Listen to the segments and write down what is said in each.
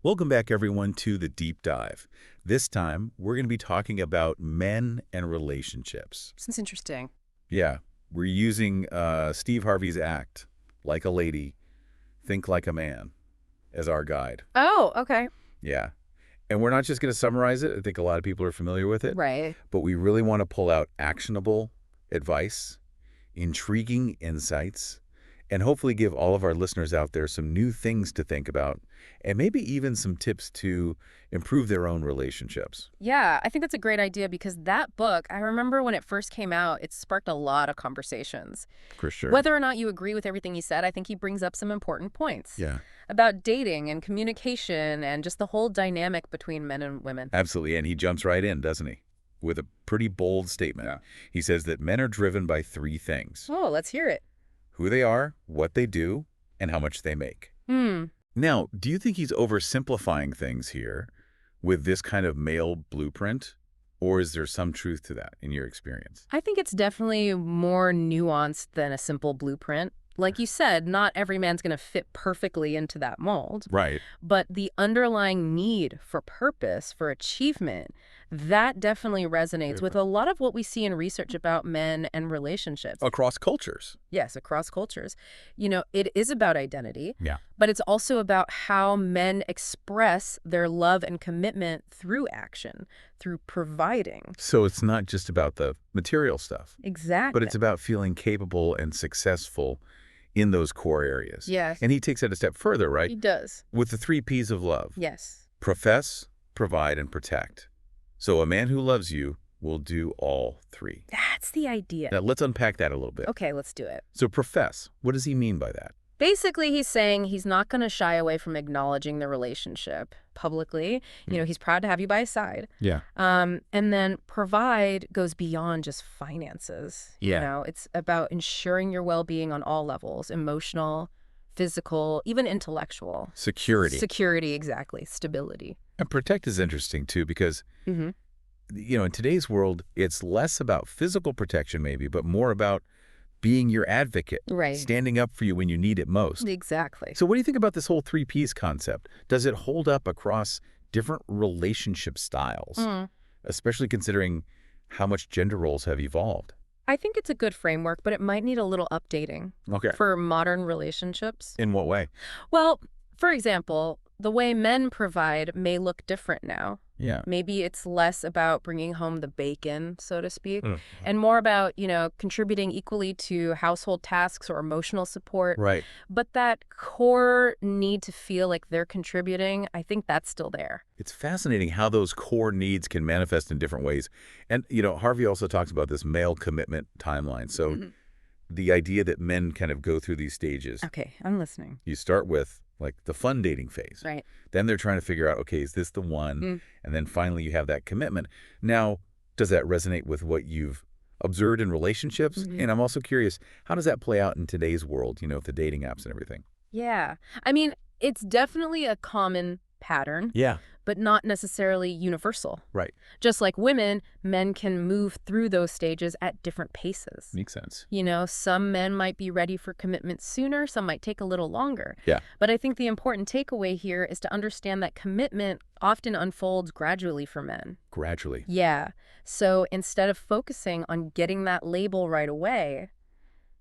Welcome back, everyone, to The Deep Dive. This time, we're going to be talking about men and relationships. Sounds interesting. Yeah, we're using Steve Harvey's act, Like a Lady, Think Like a Man, as our guide. Oh, okay. Yeah. And we're not just going to summarize it. I think a lot of people are familiar with it. Right. But we really want to pull out actionable advice, intriguing insights, and hopefully give all of our listeners out there some new things to think about, and maybe even some tips to improve their own relationships. Yeah, I think that's a great idea because that book, I remember when it first came out, it sparked a lot of conversations. For sure. Whether or not you agree with everything he said, I think he brings up some important points Yeah, about dating and communication and just the whole dynamic between men and women. absolutely. And he jumps right in, doesn't he? With a pretty bold statement. Yeah. He says that men are driven by three things: Oh, let's hear it. who they are, what they do, and how much they make. Now, do you think he's oversimplifying things here with this kind of male blueprint? Or is there some truth to that in your experience? I think it's definitely more nuanced than a simple blueprint. Like you said, not every man's going to fit perfectly into that mold. Right. But the underlying need for purpose, for achievement, that definitely resonates with a lot of what we see in research about men and relationships. Across cultures. Yes, across cultures. You know, it is about identity, Yeah. but it's also about how men express their love and commitment through action, through providing. So it's not just about the material stuff, Exactly. but it's about feeling capable and successful in those core areas. Yes. And he takes that a step further, He right? does. With the 3 Ps of love. Yes. Profess, provide, and protect. So a man who loves you will do all 3. That's the idea. Now, let's unpack that a little bit. Okay, let's do it. So profess, what does he mean by that? Basically, he's saying he's not going to shy away from acknowledging the relationship publicly. You know, he's proud to have you by his side. Yeah. And then provide goes beyond just finances. Yeah. You know, it's about ensuring your well-being on all levels, emotional, physical, even intellectual. Security. Security, exactly. Stability. And protect is interesting, too, because, Mm-hmm. in today's world, it's less about physical protection, maybe, but more about being your advocate. Right. Standing up for you when you need it most. Exactly. So what do you think about this whole 3 Ps concept? Does it hold up across different relationship styles, especially considering how much gender roles have evolved? I think it's a good framework, but it might need a little updating Okay. for modern relationships. In what way? Well, for example, the way men provide may look different now. Yeah. Maybe it's less about bringing home the bacon, so to speak, Mm. and more about, contributing equally to household tasks or emotional support. Right. But that core need to feel like they're contributing, I think that's still there. It's fascinating how those core needs can manifest in different ways. And, Harvey also talks about this male commitment timeline. So the idea that men kind of go through these stages. Okay, I'm listening. You start with like the fun dating phase. Right. Then they're trying to figure out, okay, is this the one? And then finally you have that commitment. Now, does that resonate with what you've observed in relationships? And I'm also curious, how does that play out in today's world, with the dating apps and everything? Yeah. I mean, it's definitely a common pattern, Yeah. but not necessarily universal. Right. Just like women, men can move through those stages at different paces. Makes sense. Some men might be ready for commitment sooner, some might take a little longer. Yeah. But I think the important takeaway here is to understand that commitment often unfolds gradually for men. Gradually. Yeah. So instead of focusing on getting that label right away,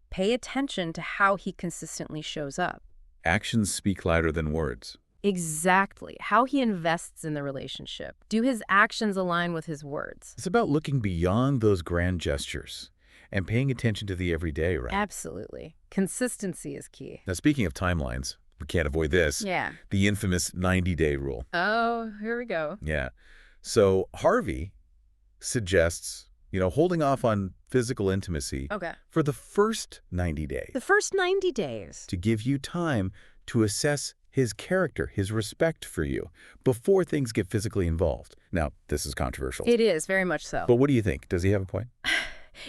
pay attention to how he consistently shows up. Actions speak louder than words. Exactly. How he invests in the relationship. Do his actions align with his words? It's about looking beyond those grand gestures and paying attention to the everyday, right? Absolutely. Consistency is key. Now, speaking of timelines, we can't avoid this. Yeah. The infamous 90-day rule. Oh, here we go. Yeah. So Harvey suggests, holding off on physical intimacy Okay. for the first 90 days The first 90 days. to give you time to assess his character, his respect for you, before things get physically involved. Now, this is controversial. It is, very much so. But what do you think? Does he have a point?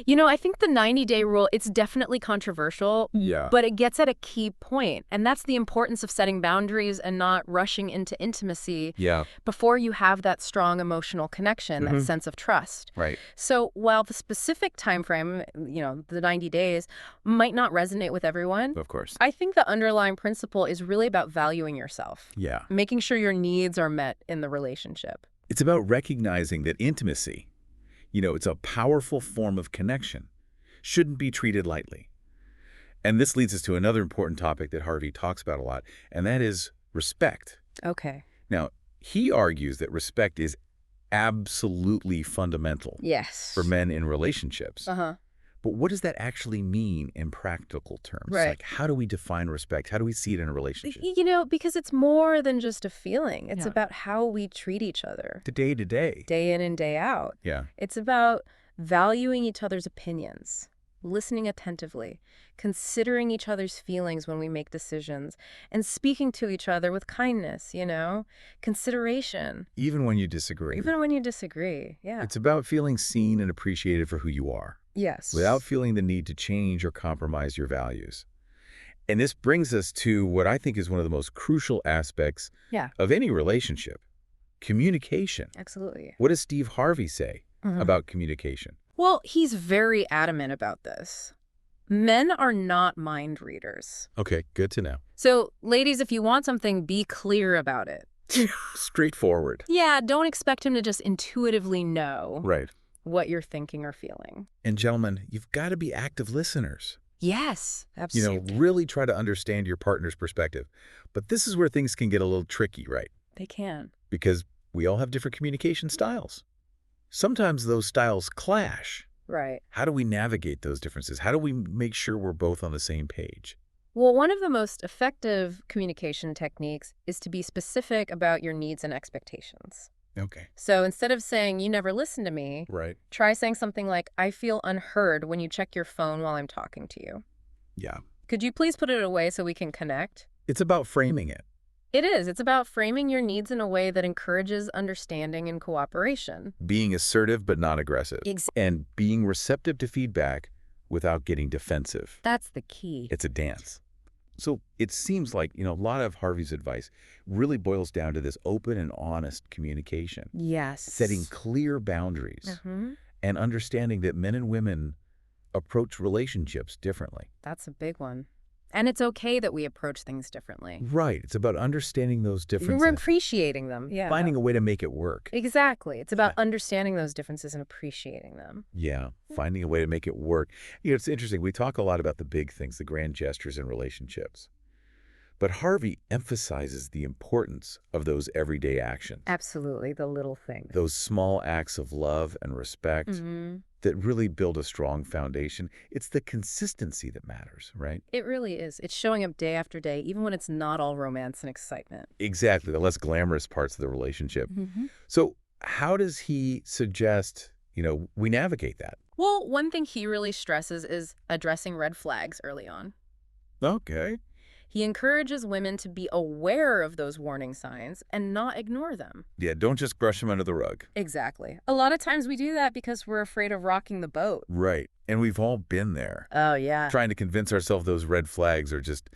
I think the 90-day rule, it's definitely controversial, Yeah. but it gets at a key point, and that's the importance of setting boundaries and not rushing into intimacy Yeah. before you have that strong emotional connection, that sense of trust. Right. So while the specific time frame, the 90 days, might not resonate with everyone, Of course. I think the underlying principle is really about valuing yourself, Yeah. making sure your needs are met in the relationship. It's about recognizing that intimacy, it's a powerful form of connection, shouldn't be treated lightly. And this leads us to another important topic that Harvey talks about a lot, and that is respect. Okay. Now, he argues that respect is absolutely fundamental Yes. for men in relationships. Uh-huh. But what does that actually mean in practical terms? Right. Like, how do we define respect? How do we see it in a relationship? Because it's more than just a feeling. It's Yeah. about how we treat each other, To day. day in and day out. Yeah. It's about valuing each other's opinions, listening attentively, considering each other's feelings when we make decisions, and speaking to each other with kindness, consideration, Even when you disagree. even when you disagree. Yeah. It's about feeling seen and appreciated for who you are, Yes. without feeling the need to change or compromise your values. And this brings us to what I think is one of the most crucial aspects Yeah. of any relationship, communication. Absolutely. What does Steve Harvey say about communication? Well, he's very adamant about this. Men are not mind readers. Okay, good to know. So, ladies, if you want something, be clear about it. Straightforward. Yeah, don't expect him to just intuitively know Right. what you're thinking or feeling. And gentlemen, you've got to be active listeners. Yes, absolutely. Really try to understand your partner's perspective. But this is where things can get a little tricky, right? They can. Because we all have different communication styles. Sometimes those styles clash. Right. How do we navigate those differences? How do we make sure we're both on the same page? Well, one of the most effective communication techniques is to be specific about your needs and expectations. Okay. So instead of saying, "You never listen to me," Right. try saying something like, "I feel unheard when you check your phone while I'm talking to you. Yeah. Could you please put it away so we can connect?" It's about framing it. It is. It's about framing your needs in a way that encourages understanding and cooperation. Being assertive but not aggressive. And being receptive to feedback without getting defensive. That's the key. It's a dance. So it seems like, a lot of Harvey's advice really boils down to this open and honest communication. Yes. Setting clear boundaries and understanding that men and women approach relationships differently. That's a big one. And it's okay that we approach things differently. Right. It's about understanding those differences. We're appreciating them. Yeah. Finding a way to make it work. Exactly. It's about understanding those differences and appreciating them. Yeah. Finding a way to make it work. It's interesting. We talk a lot about the big things, the grand gestures in relationships. But Harvey emphasizes the importance of those everyday actions. Absolutely. The little things. Those small acts of love and respect that really build a strong foundation. It's the consistency that matters, right? It really is. It's showing up day after day, even when it's not all romance and excitement. Exactly. The less glamorous parts of the relationship. So how does he suggest, we navigate that? Well, one thing he really stresses is addressing red flags early on. Okay. He encourages women to be aware of those warning signs and not ignore them. Yeah, don't just brush them under the rug. Exactly. A lot of times we do that because we're afraid of rocking the boat. Right. And we've all been there. Oh, yeah. Trying to convince ourselves those red flags are just,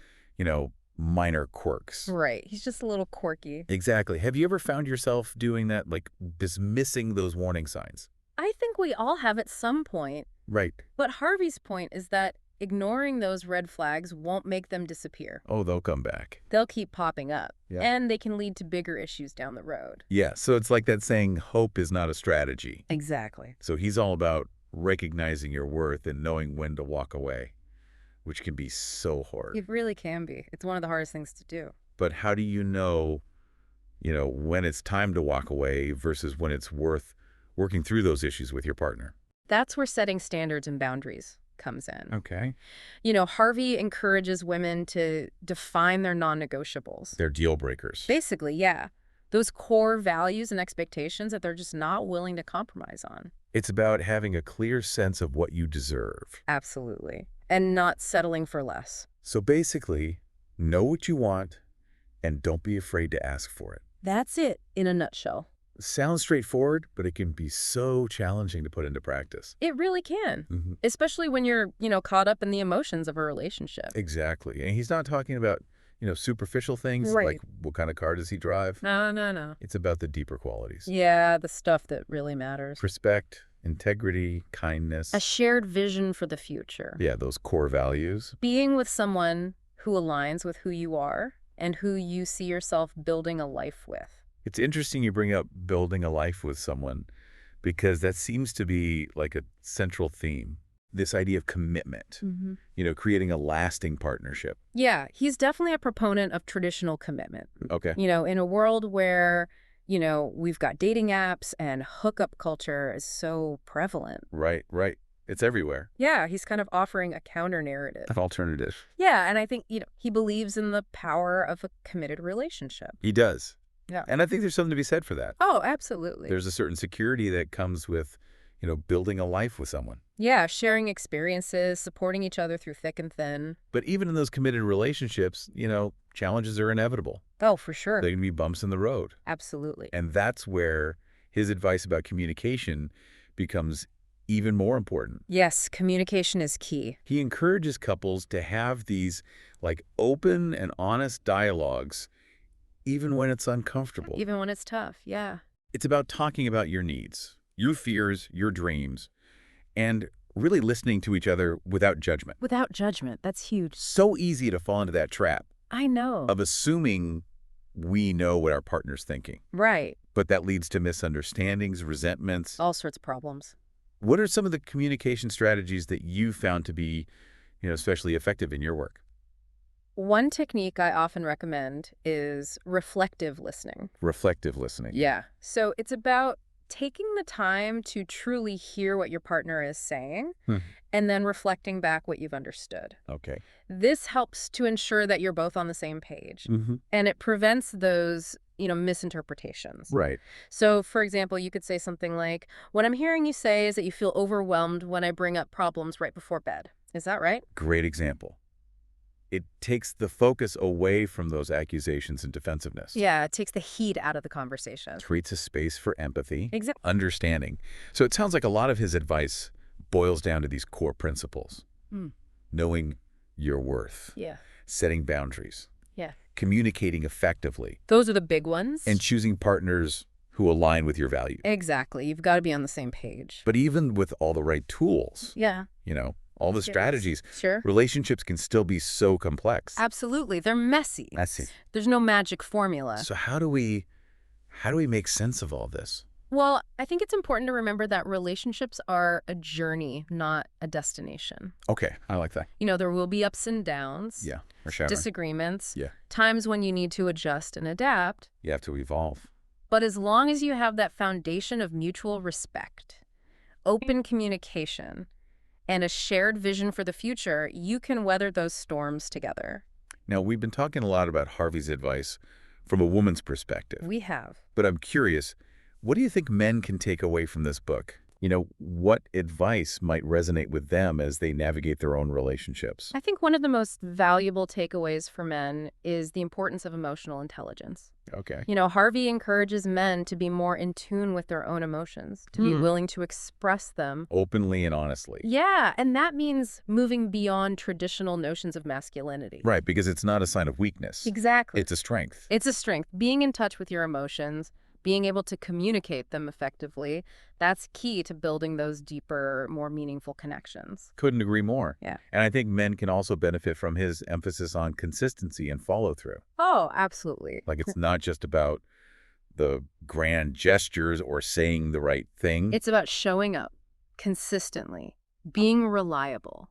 minor quirks. Right. He's just a little quirky. Exactly. Have you ever found yourself doing that, like dismissing those warning signs? I think we all have at some point. Right. But Harvey's point is that ignoring those red flags won't make them disappear. Oh, they'll come back. They'll keep popping up. Yeah. And they can lead to bigger issues down the road. Yeah, so it's like that saying, hope is not a strategy. Exactly. So he's all about recognizing your worth and knowing when to walk away, which can be so hard. It really can be. It's one of the hardest things to do. But how do you know, when it's time to walk away versus when it's worth working through those issues with your partner? That's where setting standards and boundaries comes in. Okay. Harvey encourages women to define their non-negotiables. They're deal breakers. Basically, yeah. Those core values and expectations that they're just not willing to compromise on. It's about having a clear sense of what you deserve. Absolutely. And not settling for less. So basically, know what you want and don't be afraid to ask for it. That's it in a nutshell. Sounds straightforward, but it can be so challenging to put into practice. It really can, Hmm. especially when you're, caught up in the emotions of a relationship. Exactly. And he's not talking about, superficial things like Right. what kind of car does he drive. No, no, no. It's about the deeper qualities. Yeah, the stuff that really matters. Respect, integrity, A kindness. shared vision for the future. Yeah, those core values. Being with someone who aligns with who you are and who you see yourself building a life with. It's interesting you bring up building a life with someone because that seems to be like a central theme. This idea of commitment, creating a lasting partnership. Yeah, he's definitely a proponent of traditional commitment. Okay. In a world where, we've got dating apps and hookup culture is so prevalent. Right, right. It's everywhere. Yeah, he's kind of offering a counter narrative. An alternative. Yeah, and I think, he believes in the power of a committed relationship. He does. Yeah. And I think there's something to be said for that. Oh, absolutely. There's a certain security that comes with, building a life with someone. Yeah, sharing experiences, supporting each other through thick and thin. But even in those committed relationships, challenges are inevitable. Oh, for sure. There can be bumps in the road. Absolutely. And that's where his advice about communication becomes even more important. Yes, communication is key. He encourages couples to have these like open and honest dialogues, even when it's uncomfortable. Even when it's tough, yeah. It's about talking about your needs, your fears, your dreams, and really listening to each other without judgment. Without judgment, that's huge. So easy to fall into that trap I know. of assuming we know what our partner's thinking. Right. But that leads to misunderstandings, resentments. All sorts of problems. What are some of the communication strategies that you found to be, especially effective in your work? One technique I often recommend is reflective listening. Reflective listening. Yeah. So it's about taking the time to truly hear what your partner is saying Hmm. and then reflecting back what you've understood. Okay. This helps to ensure that you're both on the same page, Mm-hmm. and it prevents those, misinterpretations. Right. So, for example, you could say something like, "What I'm hearing you say is that you feel overwhelmed when I bring up problems right before bed. Is that right?" Great example. It takes the focus away from those accusations and defensiveness. Yeah, it takes the heat out of the conversation. Creates a space for empathy, Exactly. understanding. So it sounds like a lot of his advice boils down to these core principles. Hmm. Knowing your worth, Yeah. setting boundaries, Yeah. communicating effectively, Those are the big ones. and choosing partners who align with your values. Exactly. You've got to be on the same page. But even with all the right tools, Yeah. all the Yes. strategies, Sure. relationships can still be so complex. Absolutely. They're messy. Messy. There's no magic formula. So how do we make sense of all this? Well, I think it's important to remember that relationships are a journey, not a destination. Okay, I like that. There will be ups and downs, Yeah, or shattering. disagreements, Yeah, times when you need to adjust and adapt. you have to evolve. But as long as you have that foundation of mutual respect, open communication, and a shared vision for the future, you can weather those storms together. Now, we've been talking a lot about Harvey's advice from a woman's perspective, We have. but I'm curious, what do you think men can take away from this book? What advice might resonate with them as they navigate their own relationships? I think one of the most valuable takeaways for men is the importance of emotional intelligence. Okay. Harvey encourages men to be more in tune with their own emotions, to be willing to express them. Openly and honestly. Yeah, and that means moving beyond traditional notions of masculinity. Right, because it's not a sign of weakness. Exactly. It's a strength. It's a strength. Being in touch with your emotions, being able to communicate them effectively, that's key to building those deeper, more meaningful connections. Couldn't agree more. Yeah. And I think men can also benefit from his emphasis on consistency and follow-through. Oh, absolutely. Like it's not just about the grand gestures or saying the right thing. It's about showing up consistently, being reliable,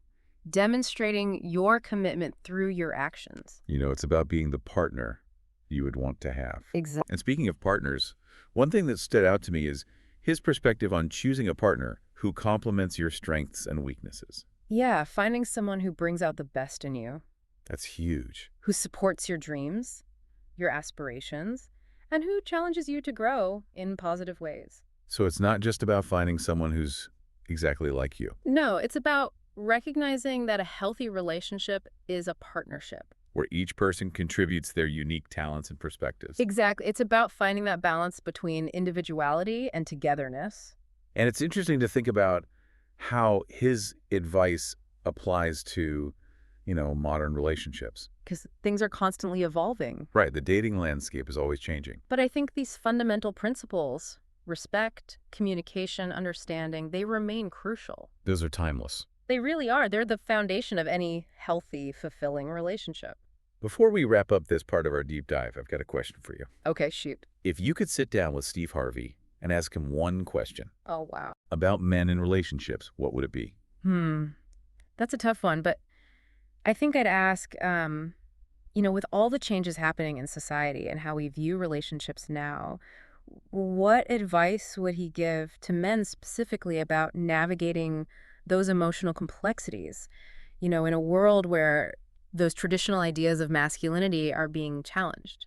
demonstrating your commitment through your actions. It's about being the partner you would want to have. Exactly. And speaking of partners, one thing that stood out to me is his perspective on choosing a partner who complements your strengths and weaknesses. Yeah, finding someone who brings out the best in you, That's huge. who supports your dreams, your aspirations, and who challenges you to grow in positive ways. So it's not just about finding someone who's exactly like you. No, it's about recognizing that a healthy relationship is a partnership. where each person contributes their unique talents and perspectives. Exactly. It's about finding that balance between individuality and togetherness. And it's interesting to think about how his advice applies to, modern relationships. Because things are constantly evolving. Right, the dating landscape is always changing. But I think these fundamental principles, respect, communication, understanding, they remain crucial. Those are timeless. They really are. They're the foundation of any healthy, fulfilling relationship. Before we wrap up this part of our deep dive, I've got a question for you. Okay, shoot. If you could sit down with Steve Harvey and ask him one question Oh, wow. about men and relationships, what would it be? That's a tough one, but I think I'd ask, with all the changes happening in society and how we view relationships now, what advice would he give to men specifically about navigating those emotional complexities, in a world where those traditional ideas of masculinity are being challenged?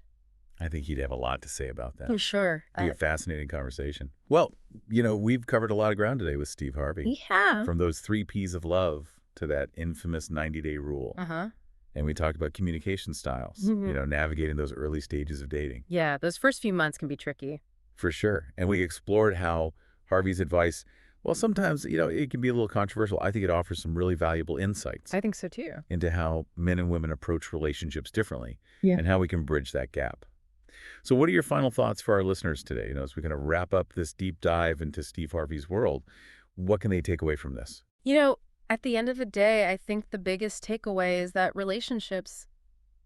I think he'd have a lot to say about that. Sure. Be a fascinating conversation. Well, we've covered a lot of ground today with Steve Harvey. Yeah. From those 3 Ps of love to that infamous 90-day rule. Uh-huh. And we talked about communication styles, navigating those early stages of dating. Yeah, those first few months can be tricky. For sure. And we explored how Harvey's advice, well, sometimes, it can be a little controversial. I think it offers some really valuable insights I think so too. into how men and women approach relationships differently and how we can bridge that gap. So what are your final thoughts for our listeners today? As we kind of wrap up this deep dive into Steve Harvey's world, what can they take away from this? At the end of the day, I think the biggest takeaway is that relationships,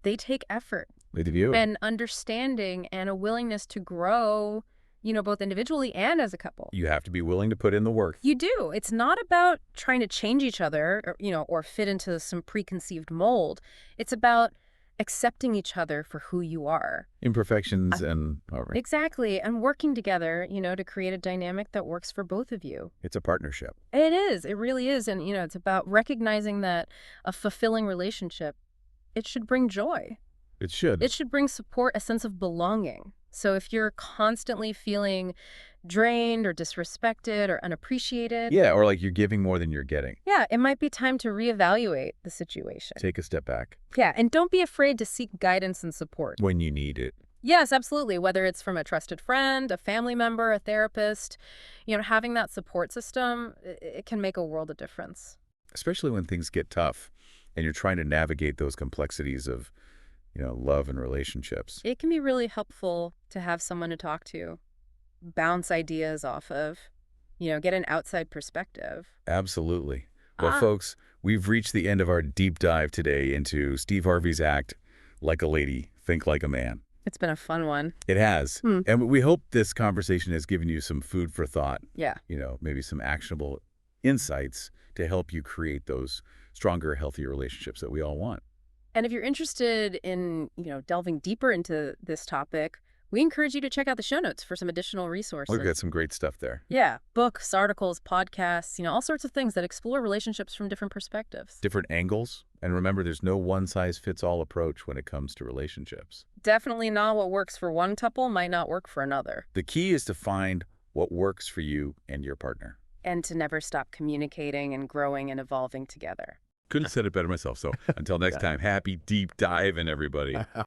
they take effort With you. and understanding and a willingness to grow, both individually and as a couple. You have to be willing to put in the work. You do. It's not about trying to change each other or fit into some preconceived mold. It's about accepting each other for who you are. Imperfections and all right. Exactly. And working together, to create a dynamic that works for both of you. It's a partnership. It is. It really is. And, it's about recognizing that a fulfilling relationship, it should bring joy. It should. It should bring support, a sense of belonging. So if you're constantly feeling drained or disrespected or unappreciated. Yeah, or like you're giving more than you're getting. Yeah, it might be time to reevaluate the situation. Take a step back. Yeah, and don't be afraid to seek guidance and support. When you need it. Yes, absolutely. Whether it's from a trusted friend, a family member, a therapist, having that support system, it can make a world of difference. Especially when things get tough and you're trying to navigate those complexities of, love and relationships. It can be really helpful to have someone to talk to, bounce ideas off of, get an outside perspective. Absolutely. Well, folks, we've reached the end of our deep dive today into Steve Harvey's Act, Like a Lady, Think Like a Man. It's been a fun one. It has. And we hope this conversation has given you some food for thought. Yeah. Maybe some actionable insights to help you create those stronger, healthier relationships that we all want. And if you're interested in, delving deeper into this topic, we encourage you to check out the show notes for some additional resources. We've got some great stuff there. Yeah. Books, articles, podcasts, all sorts of things that explore relationships from different perspectives. Different angles. And remember, there's no one-size-fits-all approach when it comes to relationships. Definitely not what works for one couple might not work for another. The key is to find what works for you and your partner. And to never stop communicating and growing and evolving together. Couldn't have said it better myself. So until next time, happy deep diving, everybody.